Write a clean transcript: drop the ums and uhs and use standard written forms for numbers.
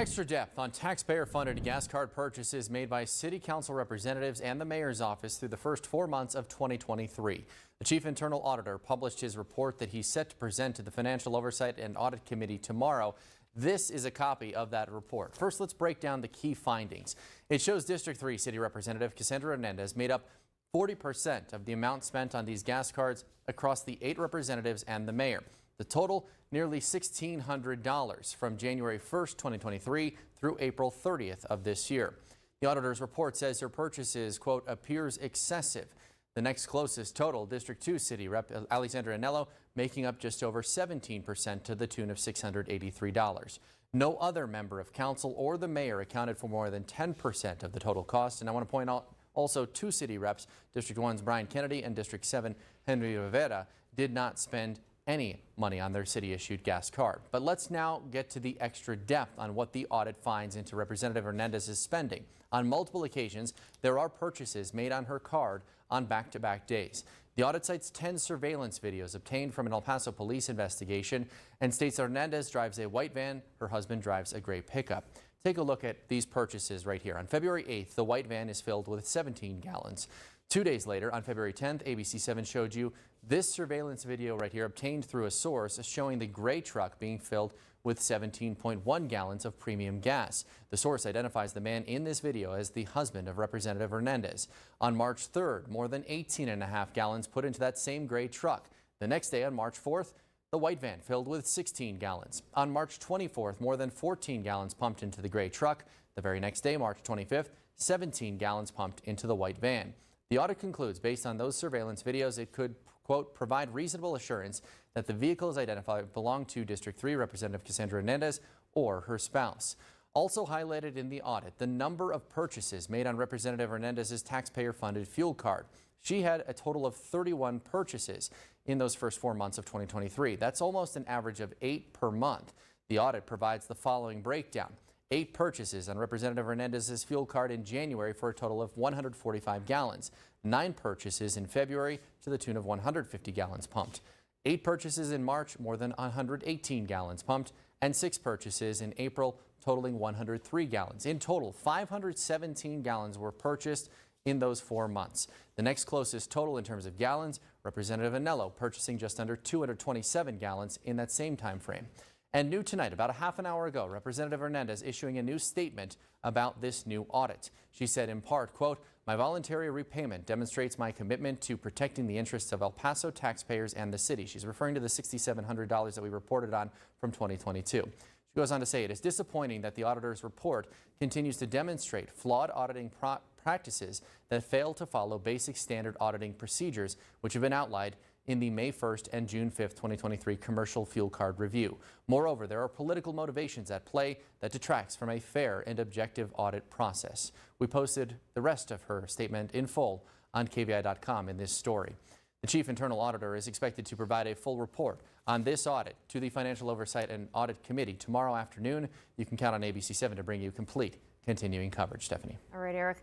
Extra depth on taxpayer-funded gas card purchases made by city council representatives and the mayor's office through the first 4 months of 2023. The chief internal auditor published his report that he's set to present to the Financial Oversight and Audit Committee tomorrow. This is a copy of that report. First, let's break down the key findings. It shows District 3 City Representative Cassandra Hernandez made up 40% of the amount spent on these gas cards across the 8 representatives and the mayor. The total, nearly $1,600 from January 1st, 2023 through April 30th of this year. The auditor's report says her purchases, quote, appears excessive. The next closest total, District 2 City Rep Alexandra Anello, making up just over 17% to the tune of $683. No other member of council or the mayor accounted for more than 10% of the total cost. And I want to point out also 2 city reps, District 1's Brian Kennedy and District 7 Henry Rivera, did not spend any money on their city-issued gas card. But let's now get to the extra depth on what the audit finds into Representative Hernandez's spending. On multiple occasions, there are purchases made on her card on back-to-back days. The audit cites 10 surveillance videos obtained from an El Paso police investigation and states that Hernandez drives a white van, her husband drives a gray pickup. Take a look at these purchases right here. On February 8th, the white van is filled with 17 gallons. 2 days later, on February 10th, ABC7 showed you this surveillance video right here obtained through a source showing the gray truck being filled with 17.1 gallons of premium gas. The source identifies the man in this video as the husband of Representative Hernandez. On March 3rd, more than 18.5 gallons put into that same gray truck. The next day, on March 4th, the white van filled with 16 gallons. On March 24th, more than 14 gallons pumped into the gray truck. The very next day, March 25th, 17 gallons pumped into the white van. The audit concludes, based on those surveillance videos, it could, quote, provide reasonable assurance that the vehicles identified belong to District 3 Representative Cassandra Hernandez or her spouse. Also highlighted in the audit, the number of purchases made on Representative Hernandez's taxpayer-funded fuel card. She had a total of 31 purchases in those first 4 months of 2023. That's almost an average of 8 per month. The audit provides the following breakdown. 8 purchases on Representative Hernandez's fuel card in January for a total of 145 gallons. 9 purchases in February to the tune of 150 gallons pumped. 8 purchases in March, more than 118 gallons pumped, and 6 purchases in April, totaling 103 gallons. In total, 517 gallons were purchased in those 4 months. The next closest total in terms of gallons, Representative Anello purchasing just under 227 gallons in that same time frame. And new tonight, about a half an hour ago, Representative Hernandez issuing a new statement about this new audit. She said in part, quote, my voluntary repayment demonstrates my commitment to protecting the interests of El Paso taxpayers and the city. She's referring to the $6,700 that we reported on from 2022. She goes on to say it is disappointing that the auditor's report continues to demonstrate flawed auditing practices that fail to follow basic standard auditing procedures, which have been outlined in the May 1st and June 5th, 2023 commercial fuel card review. Moreover, there are political motivations at play that detracts from a fair and objective audit process. We posted the rest of her statement in full on KVI.com in this story. The chief internal auditor is expected to provide a full report on this audit to the Financial Oversight and Audit Committee tomorrow afternoon. You can count on ABC7 to bring you complete continuing coverage. Stephanie. All right, Eric.